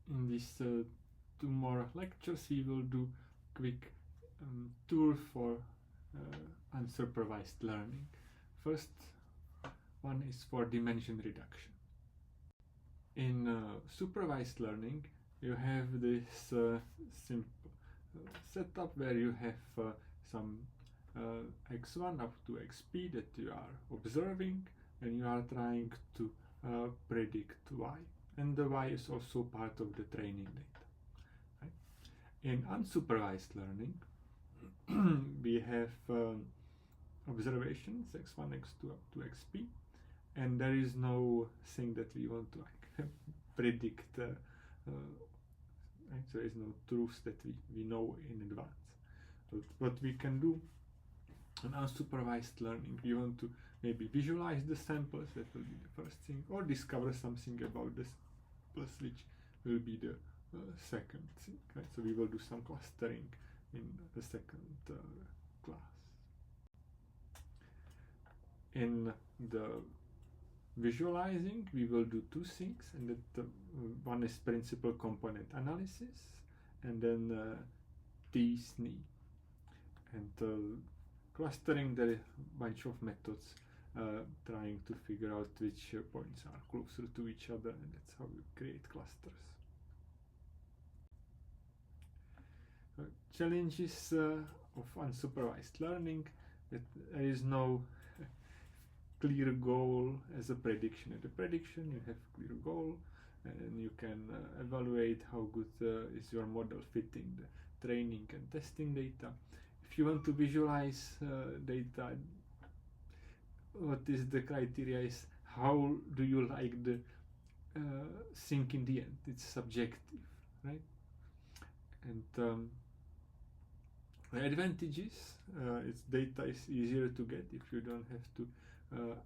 In these two more lectures, we will do quick tour for unsupervised learning. First one is for dimension reduction. In supervised learning, you have this simple setup where you have some x1 up to xp that you are observing, and you are trying to predict y, and the y is also part of the training data. Right? In unsupervised learning, we have observations x1, x2 up to xp, and there is no thing that we want to like predict. There is no truth that we know in advance. But what we can do in unsupervised learning, we want to maybe visualize the samples, that will be the first thing, or discover something about the samples, which will be the second thing. Right? So we will do some clustering in the second class. In the visualizing, we will do two things, and that one is principal component analysis, and then tSNE. And clustering, there is a bunch of methods trying to figure out which points are closer to each other, and that's how you create clusters. Challenges of unsupervised learning: that there is no clear goal as a prediction. At a prediction, you have clear goal, and you can evaluate how good is your model fitting the training and testing data. If you want to visualize data, what is the criteria is how do you like the thing in the end. It's subjective, right? And the advantages, its data is easier to get if you don't have to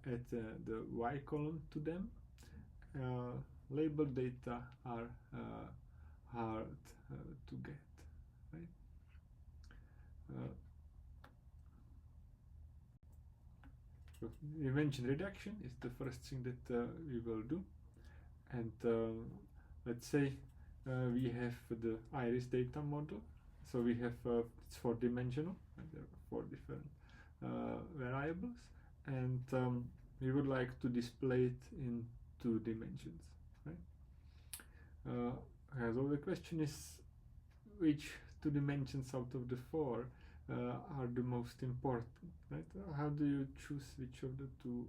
add the y column to them. Labeled data are hard to get, right? So dimension reduction is the first thing that we will do, and let's say we have the iris data model. So we have it's 4-dimensional, and there are 4 different variables, and we would like to display it in 2 dimensions, right? So the question is, which 2 dimensions out of the 4 are the most important, right? How do you choose which of the 2,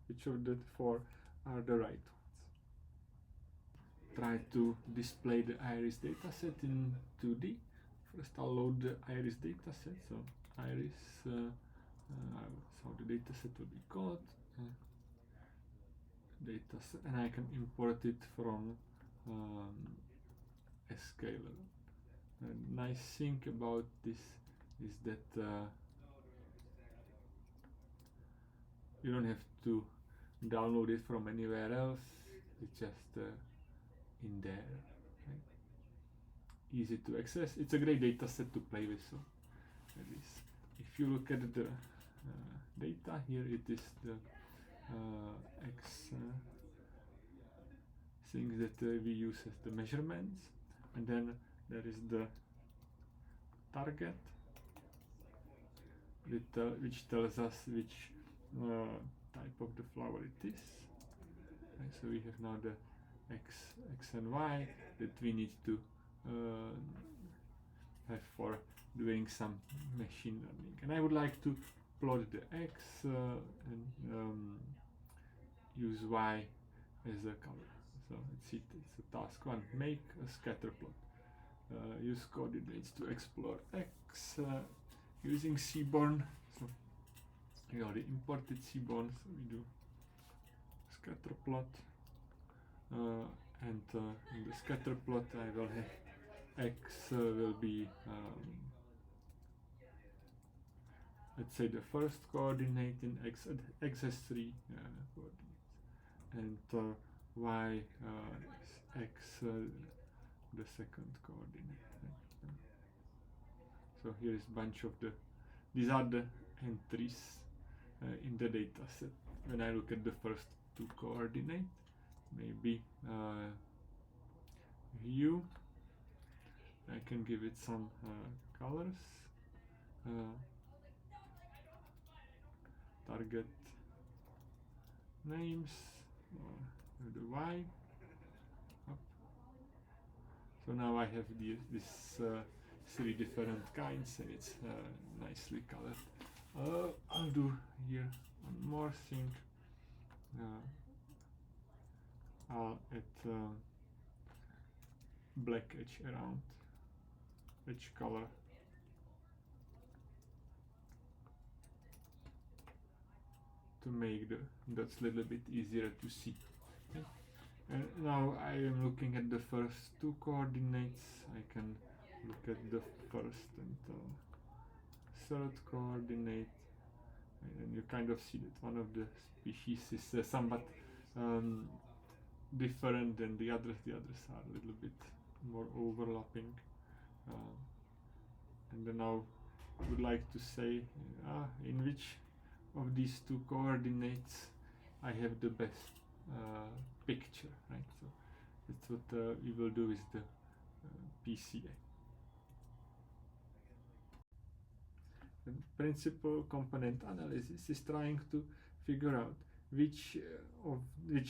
which of the 4 are the right ones? Try to display the iris dataset in 2D. First, I'll load the iris dataset. So iris, so the dataset will be called dataset, and I can import it from scalar. A nice thing about this is that you don't have to download it from anywhere else. It's just in there. Right? Easy to access. It's a great data set to play with. So if you look at the data here, it is the x things that we use as the measurements, and then there is the target which tells us which type of the flower it is. And so we have now the x and y that we need to have for doing some machine learning. And I would like to plot the x and use y as a color. So it's a task 1. Make a scatter plot. Use coordinates to explore x using Seaborn. So we already imported Seaborn, so we do scatter plot, and in the scatter plot I will have x will be let's say the first coordinate in x has 3 coordinates, and y is x the second coordinate. So here is bunch of these are the entries in the data set. When I look at the first 2 coordinates, maybe hue. I can give it some colors. Target names with the Y. Up. So now I have this 3 different kinds, and it's nicely colored. I'll do here one more thing. I'll add black edge around, edge color. To make the dots a little bit easier to see. Okay. And now I am looking at the first 2 coordinates. I can look at the first and 3rd coordinate, and you kind of see that one of the species is somewhat different than the others. The others are a little bit more overlapping. And then now I would like to say in which of these 2 coordinates I have the best picture, right? So that's what we will do with the PCA. The principal component analysis is trying to figure out which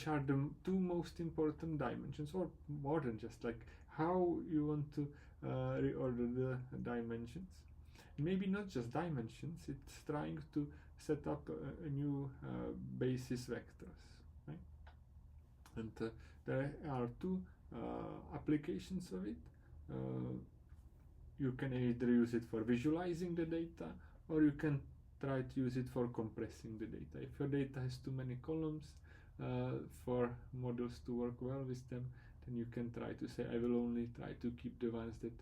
are the 2 most important dimensions, or more than just like how you want to reorder the dimensions. Maybe not just dimensions, it's trying to set up a new basis vectors, right? And there are 2 applications of it. You can either use it for visualizing the data, or you can try to use it for compressing the data. If your data has too many columns, for models to work well with them, then you can try to say, I will only try to keep the ones that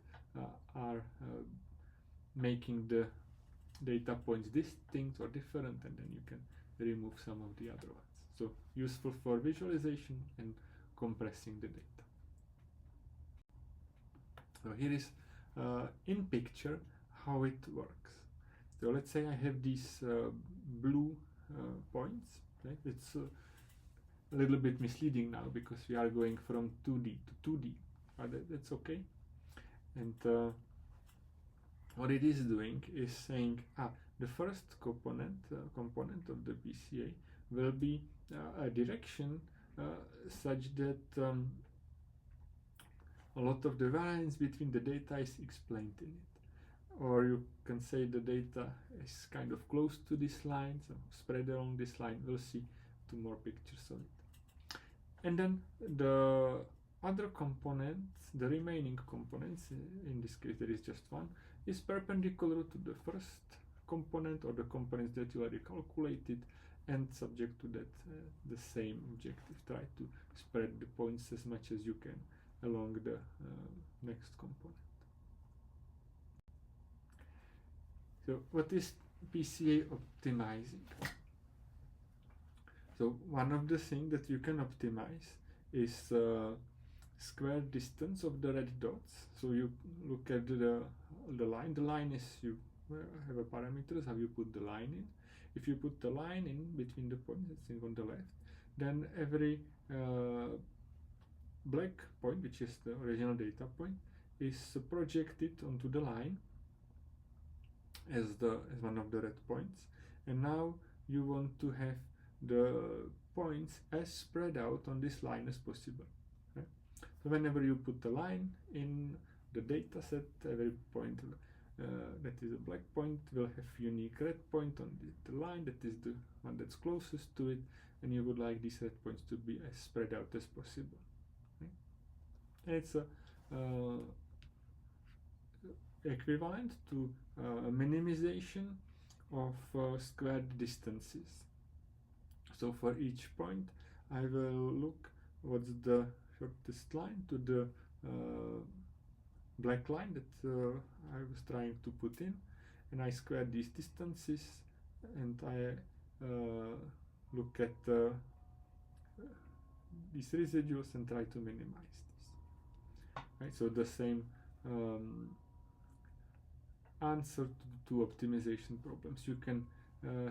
are making the data points distinct or different, and then you can remove some of the other ones. So useful for visualization and compressing the data. So here is in picture how it works. So let's say I have these blue points. Okay? It's a little bit misleading now because we are going from 2D to 2D, but that's okay. And what it is doing is saying, the first component of the PCA will be a direction such that a lot of the variance between the data is explained in it. Or you can say the data is kind of close to this line, so spread along this line. We'll see 2 more pictures of it. And then the other components, the remaining components, in this case there is just one, is perpendicular to the first component or the components that you already calculated, and subject to that the same objective. Try to spread the points as much as you can along the next component. So what is PCA optimizing? So one of the things that you can optimize is square distance of the red dots. So you look at the line. The line is, you have a parameters how you put the line in. If you put the line in between the points, it's on the left, then every black point, which is the original data point, is projected onto the line as one of the red points. And now you want to have the points as spread out on this line as possible. Okay? So whenever you put the line in the data set, every point that is a black point will have unique red point on the line that is the one that's closest to it, and you would like these red points to be as spread out as possible. Okay? And it's equivalent to a minimization of squared distances. So for each point I will look what's the shortest line to the black line that I was trying to put in, and I square these distances, and I look at these residuals and try to minimize this. Right? So the same answer to the 2 optimization problems. You can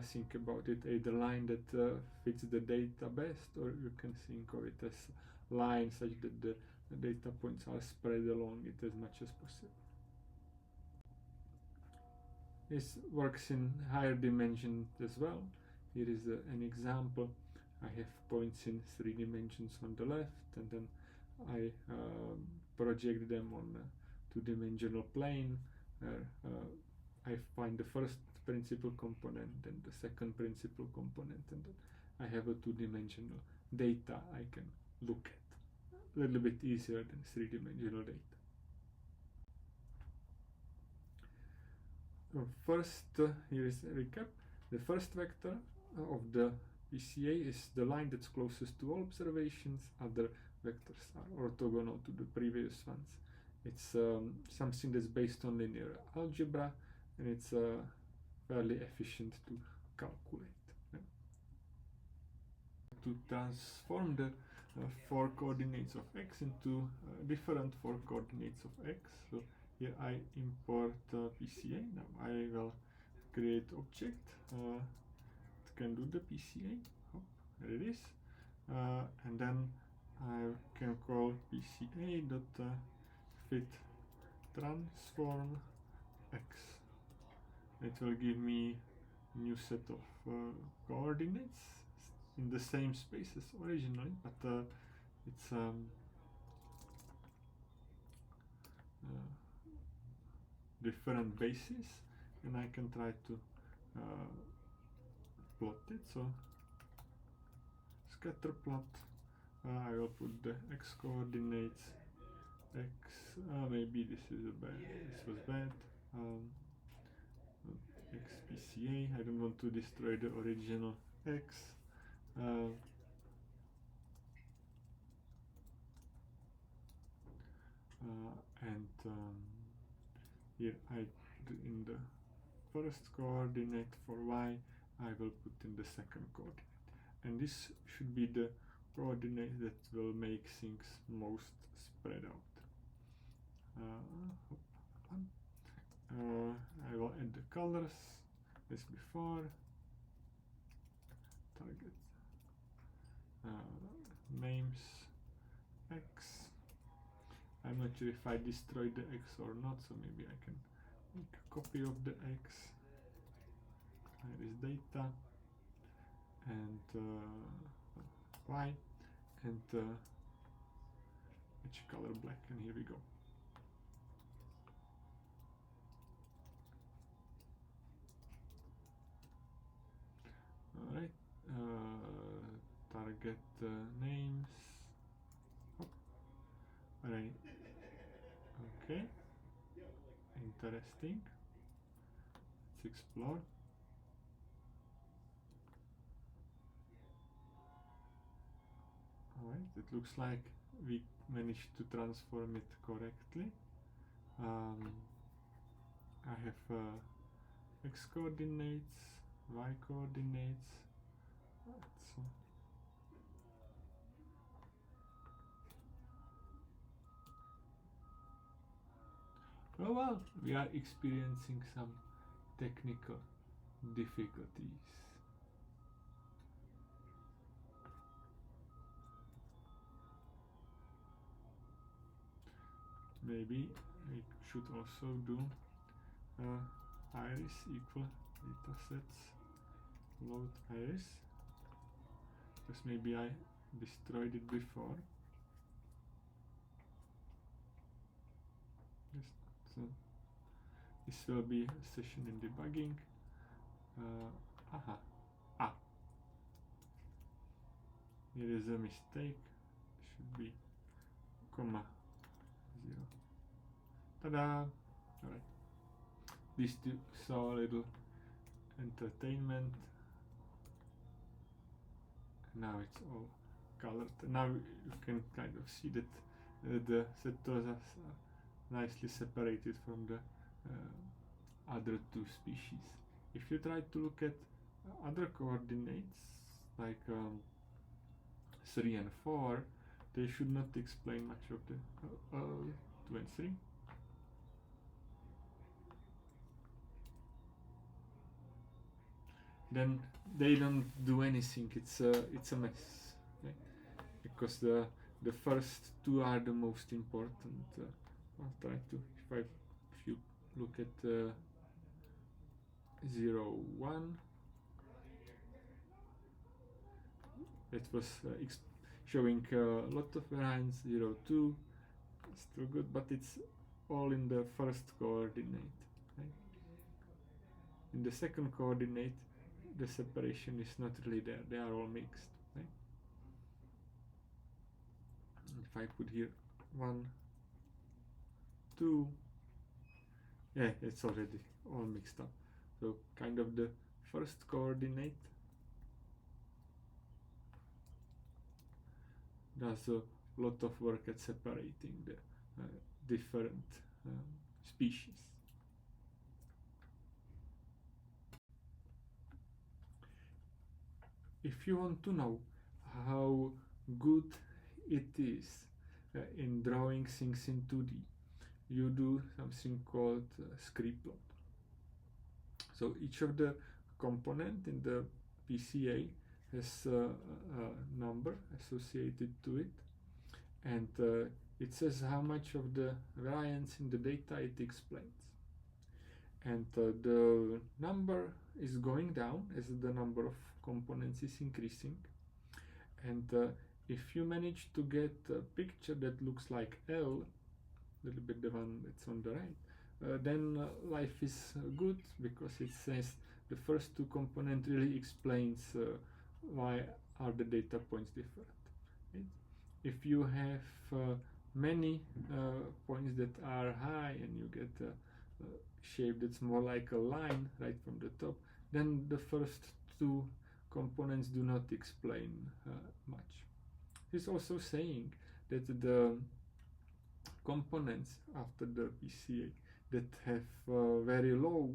think about it as the line that fits the data best, or you can think of it as line such that the data points are spread along it as much as possible. This works in higher dimensions as well. Here is an example. I have points in 3 dimensions on the left, and then I project them on a 2-dimensional plane where I find the first principal component and the second principal component, and then I have a 2-dimensional data I can look at. A little bit easier than 3-dimensional data. First, here is a recap. The first vector of the PCA is the line that's closest to all observations. Other vectors are orthogonal to the previous ones. It's something that's based on linear algebra, and it's fairly efficient to calculate. To transform the 4 coordinates of x into different 4 coordinates of x. So here I import PCA. Now I will create object that can do the PCA. Oh, there it is. And then I can call PCA dot fit transform x. It will give me a new set of coordinates in the same space as originally, but it's different bases, and I can try to plot it. So scatter plot. I will put the x coordinates. X. Maybe this is bad. This was bad. X PCA. I don't want to destroy the original x. And here I put in the first coordinate for y, I will put in the second coordinate, and this should be the coordinate that will make things most spread out. I will add the colors as before. Target names x. I'm not sure if I destroyed the x or not, so maybe I can make a copy of the x. Here is data and y, and which color black, and here we go. Alright, target names. Oh. Alright, okay, interesting. Let's explore. Alright, it looks like we managed to transform it correctly. I have x coordinates, y coordinates. Oh well, we are experiencing some technical difficulties. Maybe we should also do iris equal datasets load iris, because maybe I destroyed it before. So this will be a session in debugging. Here is a mistake. Should be comma 0. Ta-da! Alright. These two saw a little entertainment. Now it's all colored. Now you can kind of see that the setosas are nicely separated from the other two species. If you try to look at other coordinates like 3 and 4, they should not explain much of the 2 and 3. Then they don't do anything. It's a mess, okay? Because the the first two are the most important. I'll try to, if you look at 0, 1, it was showing a lot of variance. 0, 2, still good, but it's all in the first coordinate. Right? In the second coordinate, the separation is not really there. They are all mixed. Right? If I put here 1, 2, yeah, it's already all mixed up. So kind of the first coordinate does a lot of work at separating the different species. If you want to know how good it is in drawing things in 2D, you do something called script plot. So each of the component in the PCA has a number associated to it, and it says how much of the variance in the data it explains. And the number is going down as the number of components is increasing. And if you manage to get a picture that looks like L, a little bit the one that's on the right, then life is good, because it says the first two components really explains why are the data points different. Right? If you have many points that are high and you get a shape that's more like a line right from the top, then the first two components do not explain much. It's also saying that the components after the PCA that have very low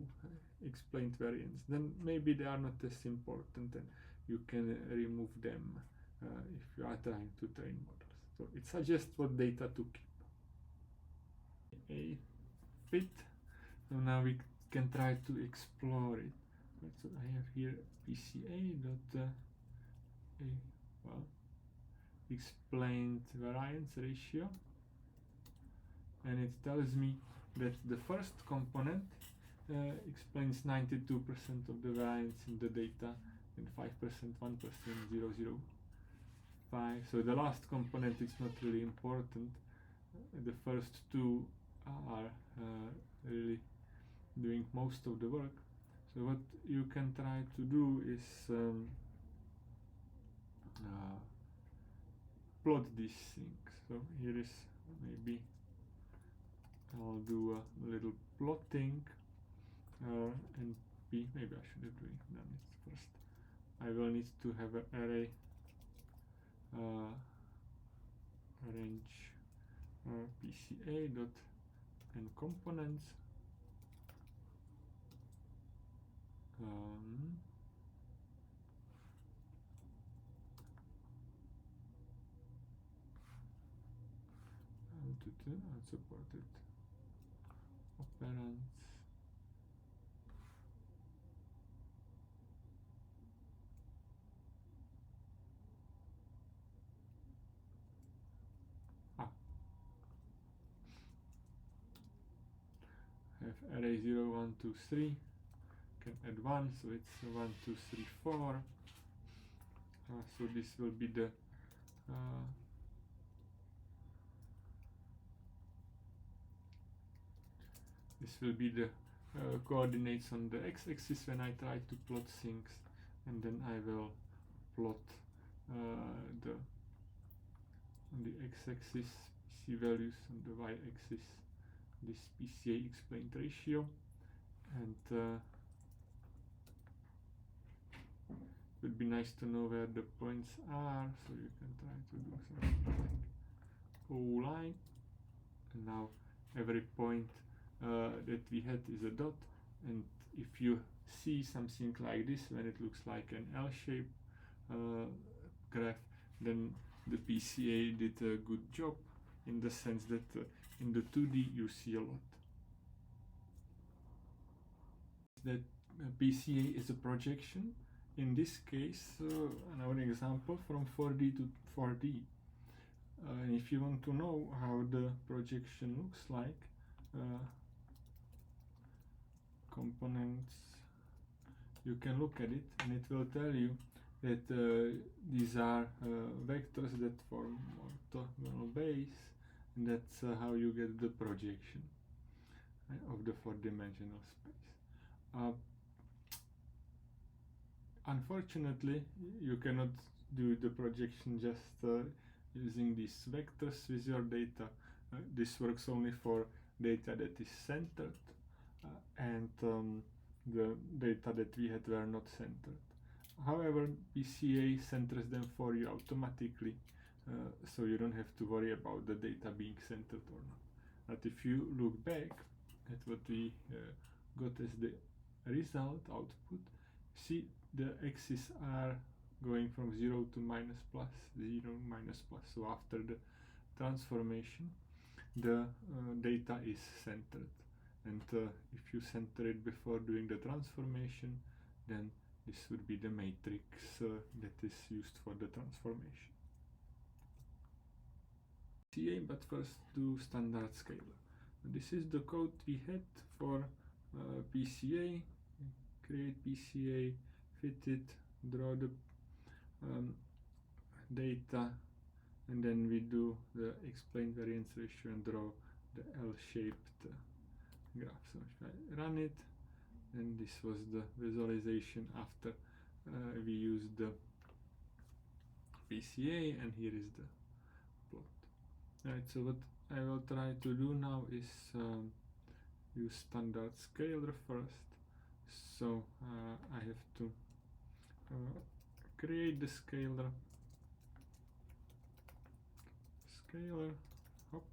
explained variance, then maybe they are not as important, and you can remove them if you are trying to train models. So it suggests what data to keep. A fit. So now we can try to explore it. Right, so I have here PCA dot explained variance ratio, and it tells me that the first component explains 92% of the variance in the data, and 5%, 1%, 0, 0, 5. So the last component is not really important. The first two are really doing most of the work. So what you can try to do is plot these things. So here is, maybe I'll do a little plotting, and maybe I should have done it first. I will need to have an array range PCA dot and components. Unsupported operands. Have array 0, 1, 2, 3. Can add 1, so it's 1, 2, 3, 4. So this will be the coordinates on the x-axis when I try to plot things, and then I will plot on the x-axis PC values, on the y-axis this PCA explained ratio, and it would be nice to know where the points are, so you can try to do something like O line, and now every point that we had is a dot, and if you see something like this, when it looks like an L-shaped graph, then the PCA did a good job, in the sense that in the 2D you see a lot. That PCA is a projection. In this case, another example from 4D to 4D. And if you want to know how the projection looks like, components, you can look at it and it will tell you that these are vectors that form orthogonal base, and that's how you get the projection of the four-dimensional space. Unfortunately, you cannot do the projection just using these vectors with your data. This works only for data that is centered, and the data that we had were not centered. However, PCA centers them for you automatically, so you don't have to worry about the data being centered or not. But if you look back at what we got as the result output, see the axes are going from 0 to minus plus, 0, minus plus. So after the transformation, the data is centered. And if you center it before doing the transformation, then this would be the matrix that is used for the transformation. PCA, but first do standard scalar. This is the code we had for PCA. Create PCA, fit it, draw the data, and then we do the explain variance ratio and draw the L-shaped graph. So if I run it, and this was the visualization after we used the PCA, and here is the plot. Right, so what I will try to do now is use standard scalar first. So I have to create the scalar, hop,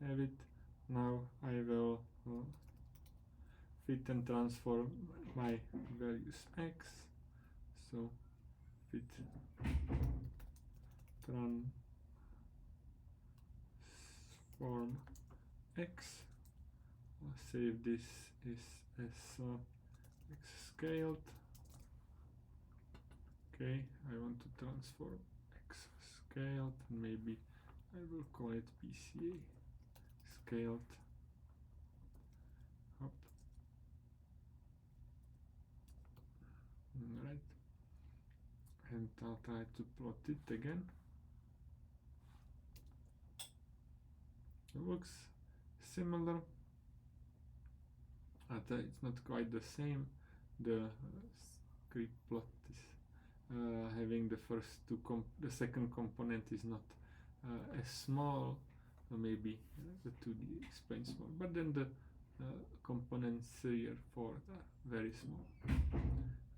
have it. Now I will fit and transform my values x. So fit transform x. I'll save this as x scaled. Okay, I want to transform x scaled, and maybe I will call it PCA scaled. Up. Right, and I'll try to plot it again. It looks similar, but it's not quite the same. The script plot is having the first two the second component is not as small, so maybe the 2D explains more, but then the components 3 or 4 are very small.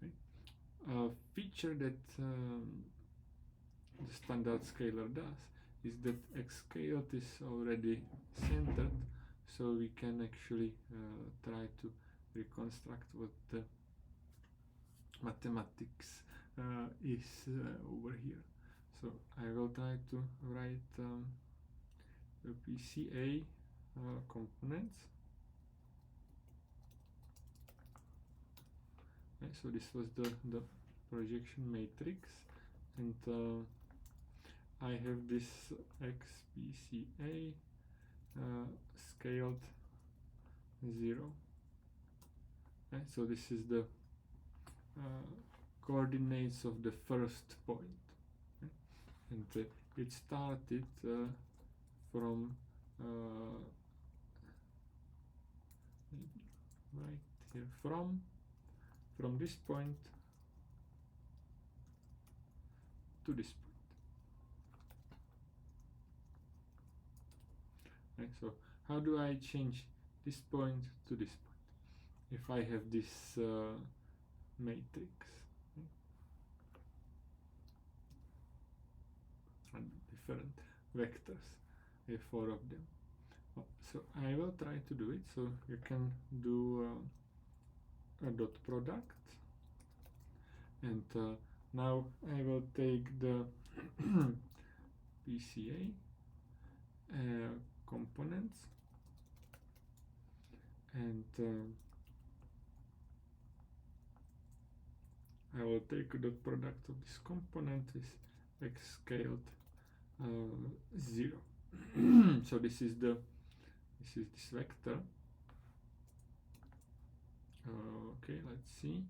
Right? A feature that the standard scalar does is that x scaled is already centered, so we can actually try to reconstruct what the mathematics is over here. So I will try to write the PCA components. Okay, so this was the projection matrix, and I have this XPCA scaled 0. Okay, so this is the coordinates of the first point. Okay? And it started from maybe right here, from this point to this point. Right, so how do I change this point to this point if I have this matrix? Okay? And different vectors, 4 of them. So I will try to do it. So you can do a dot product, and now I will take the PCA components, and I will take the product of this component with x scaled 0. So this is this vector. Okay, let's see.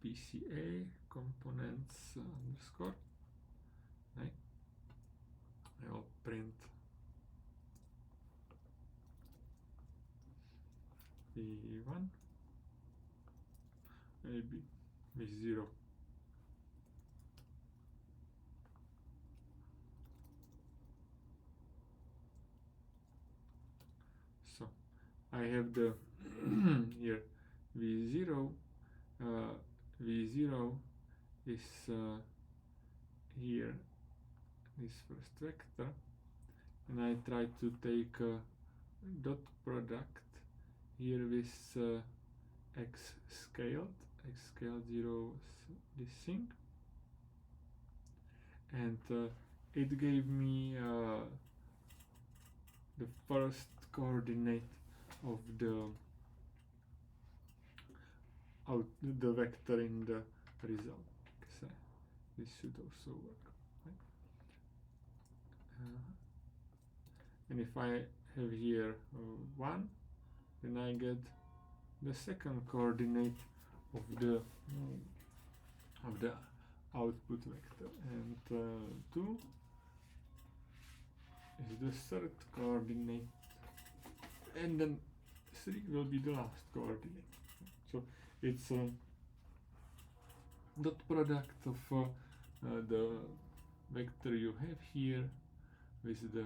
PCA components underscore. Right. I'll print v1, maybe v0. So I have the here v0. V0 is here, this first vector, and I try to take dot product here with x scaled 0 this thing, and it gave me the first coordinate of the vector in the result. So this should also work, right? And if I have here 1, then I get the second coordinate of the output vector, and 2 is the third coordinate, and then 3 will be the last coordinate. So it's a dot product of the vector you have here with the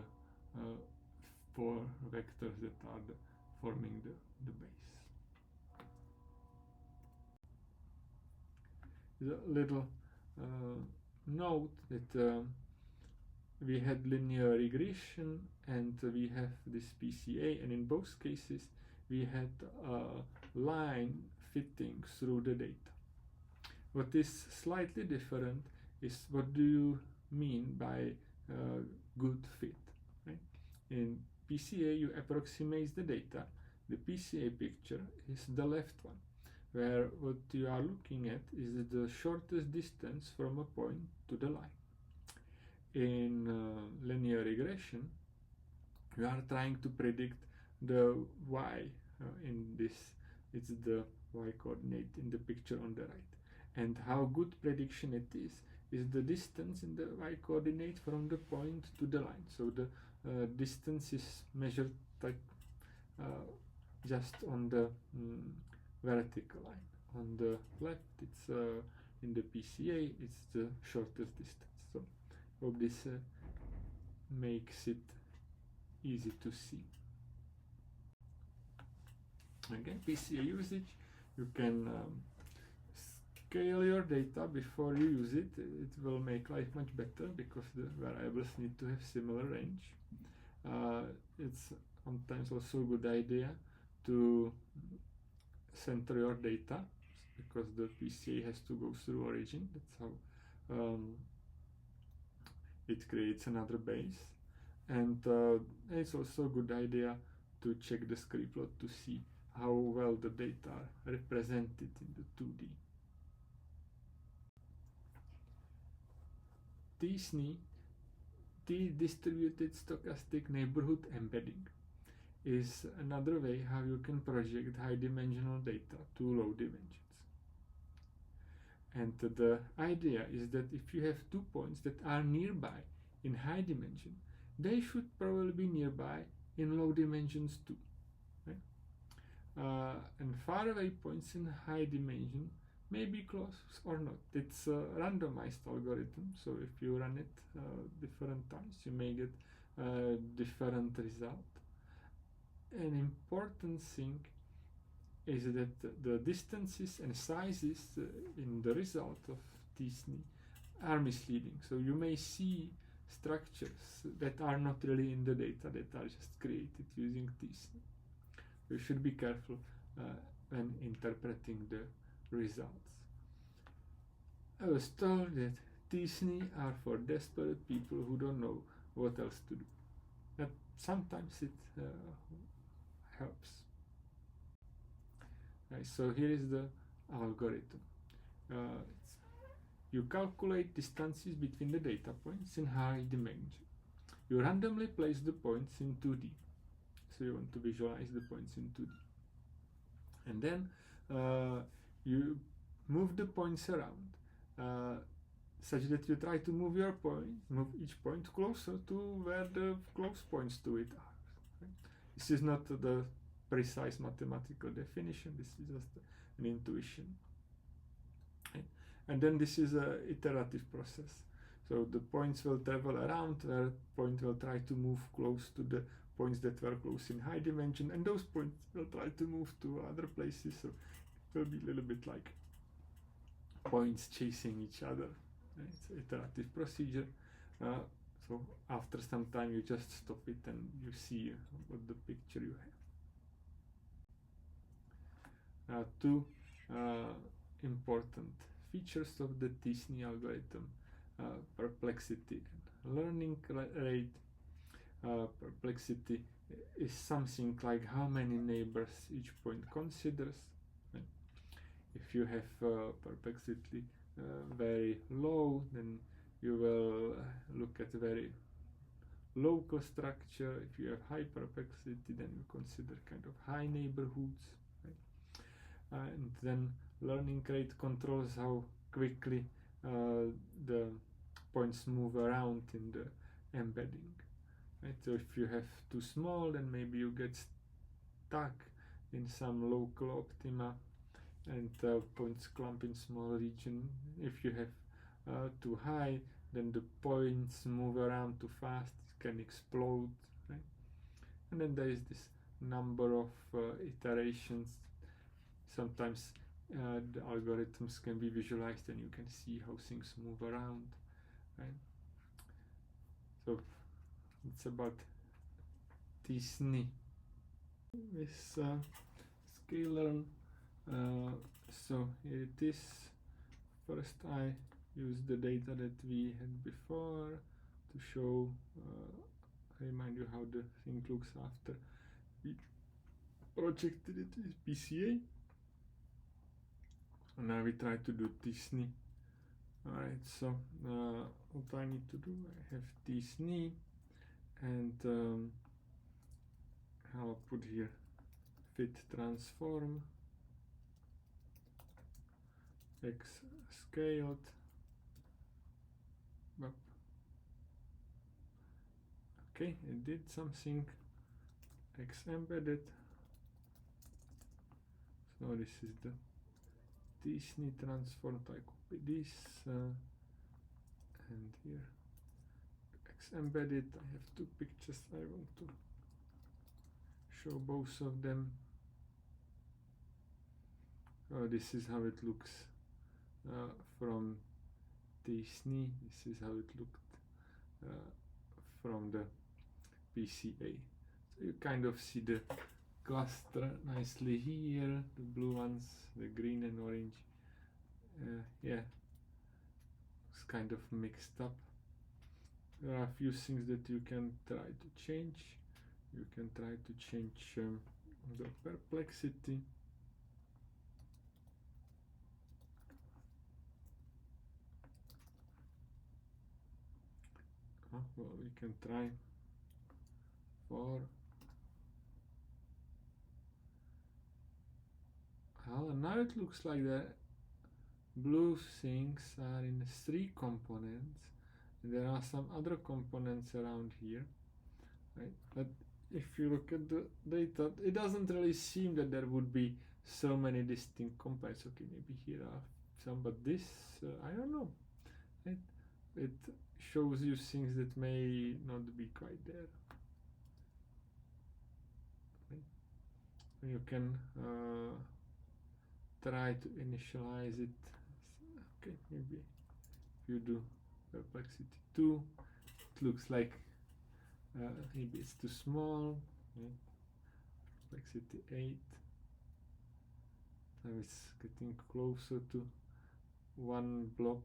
4 vectors that are forming the base. The little note that we had linear regression and we have this PCA, and in both cases we had a line fitting through the data. What is slightly different is what do you mean by good fit, right? In PCA you approximate the data. The PCA picture is the left one, where what you are looking at is the shortest distance from a point to the line. In linear regression, we are trying to predict the y in this. It's the y coordinate in the picture on the right, and how good prediction it is the distance in the y coordinate from the point to the line. So the distance is measured like just on the vertical line. On the left, it's in the PCA, it's the shortest distance. So hope this makes it easy to see. Again, PCA usage, you can scale your data before you use it. It will make life much better because the variables need to have similar range. It's sometimes also a good idea to center your data because the PCA has to go through origin. That's how it creates another base, and it's also a good idea to check the scree plot to see how well the data are represented in the 2D. tSNE, T-distributed stochastic neighborhood embedding, is another way how you can project high-dimensional data to low dimensions. And the idea is that if you have 2 points that are nearby in high dimension, they should probably be nearby in low dimensions too. Right? And faraway points in high dimension may be close or not. It's a randomized algorithm, so if you run it different times, you may get a different result. An important thing is that the distances and sizes in the result of tSNE are misleading. So you may see structures that are not really in the data, that are just created using tSNE. You should be careful when interpreting the results. I was told that tSNE are for desperate people who don't know what else to do. But sometimes it helps. Right, so here is the algorithm. You calculate distances between the data points in high dimension. you randomly place the points in 2D. So you want to visualize the points in 2D. And then you move the points around such that you try to move each point closer to where the close points to it are. Right? This is not the precise mathematical definition, this is just an intuition. Right? And then this is an iterative process. So the points will travel around, where point will try to move close to the points that were close in high dimension, and those points will try to move to other places. So it will be a little bit like points chasing each other. Right? It's an iterative procedure. So after some time you just stop it and you see what the picture you have. Two important features of the tSNE algorithm: perplexity and learning rate. Perplexity is something like how many neighbors each point considers. Right? If you have perplexity very low, then you will look at very local structure. If you have high perplexity, then you consider kind of high neighborhoods. Right? And then learning rate controls how quickly the points move around in the embedding. Right? So if you have too small, then maybe you get stuck in some local optima and points clump in small region. If you have too high, then the points move around too fast, it can explode. Right? And then there is this number of iterations. Sometimes the algorithms can be visualized and you can see how things move around. Right? So it's about tSNE. With scalearn, so it is, first I use the data that we had before to show, remind you how the thing looks after we projected it with PCA. And now we try to do tSNE. Alright, so what I need to do, I have tSNE, and I'll put here fit transform x scaled. Okay, it did something. X embedded. So this is the tSNE transformed. I copy this and here X embedded. I have two pictures. I want to show both of them. This is how it looks from tSNE. This is how it looked from the PCA. So you kind of see the cluster nicely here, the blue ones, the green and orange. Yeah, it's kind of mixed up. There are a few things that you can try to change. You can try to change the perplexity. Well, we can try for now it looks like the blue things are in 3 components. There are some other components around here, right? But if you look at the data, it doesn't really seem that there would be so many distinct components. Okay, maybe here are some, but this, I don't know. It shows you things that may not be quite there. Right? You can try to initialize it. Okay, maybe if you do perplexity 2, it looks like maybe it's too small. Right? Perplexity 8. Now it's getting closer to 1 blob.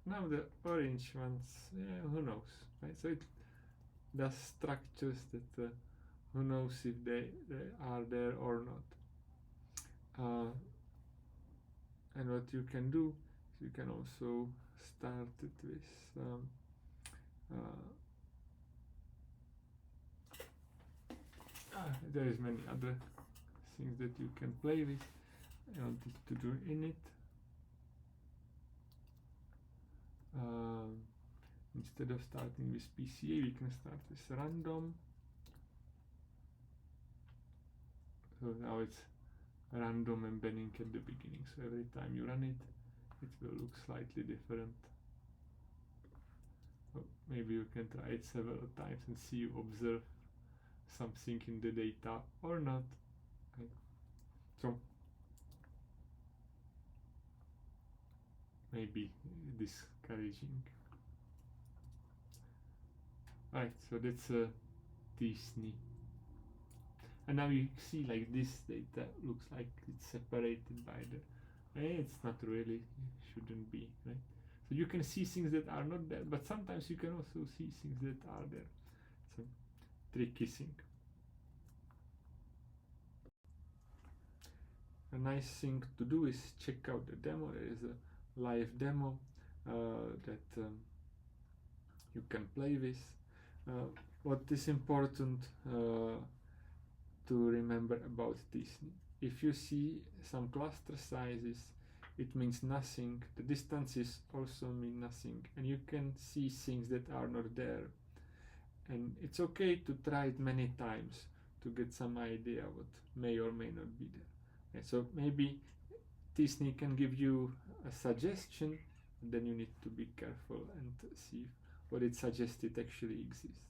Now the orange ones, yeah, who knows, right? So it does structures that who knows if they are there or not. And what you can do is you can also start it with there is many other things that you can play with. I wanted to do in it. Instead of starting with PCA, we can start with random. So now it's random embedding at the beginning. So every time you run it, it will look slightly different. So maybe you can try it several times and see you observe something in the data or not. Right. So maybe discouraging. Right, so that's tSNE. And now you see like this data looks like it's separated by the, it's not really, shouldn't be, right? So you can see things that are not there, but sometimes you can also see things that are there. It's a tricky thing. A nice thing to do is check out the demo. There is a live demo that you can play with. What is important to remember about tSNE? If you see some cluster sizes, it means nothing. The distances also mean nothing, and you can see things that are not there. And it's okay to try it many times to get some idea what may or may not be there. And so maybe tSNE can give you a suggestion, then you need to be careful and see what it suggested actually exists.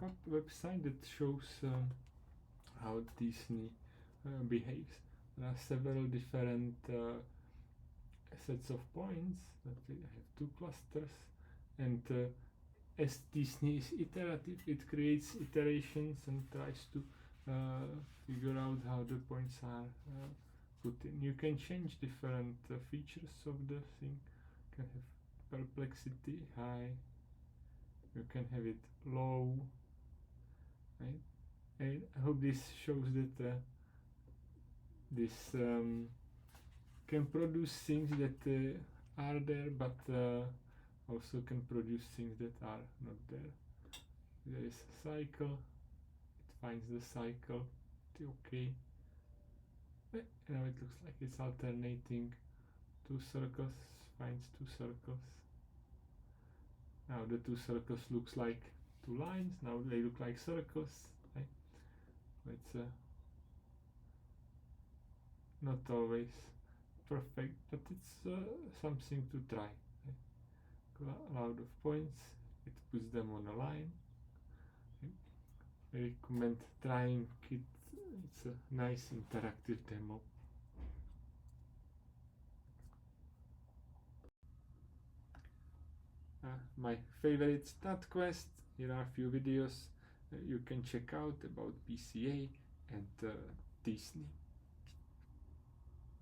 Got a website that shows how tSNE behaves. There are several different sets of points, but we have two clusters, and as tSNE is iterative, it creates iterations and tries to figure out how the points are put in. You can change different features of the thing. You can have perplexity high, you can have it low, right? And I hope this shows that this can produce things that are there, but also can produce things that are not there. There is a cycle, it finds the cycle, okay. Now it looks like it's alternating two circles, finds two circles. Now the two circles looks like two lines, now they look like circles, right? It's not always perfect, but it's something to try. Right? Cloud of points, it puts them on a line. I recommend trying it. It's a nice interactive demo. My favorite stat quest. Here are a few videos you can check out about PCA and tSNE.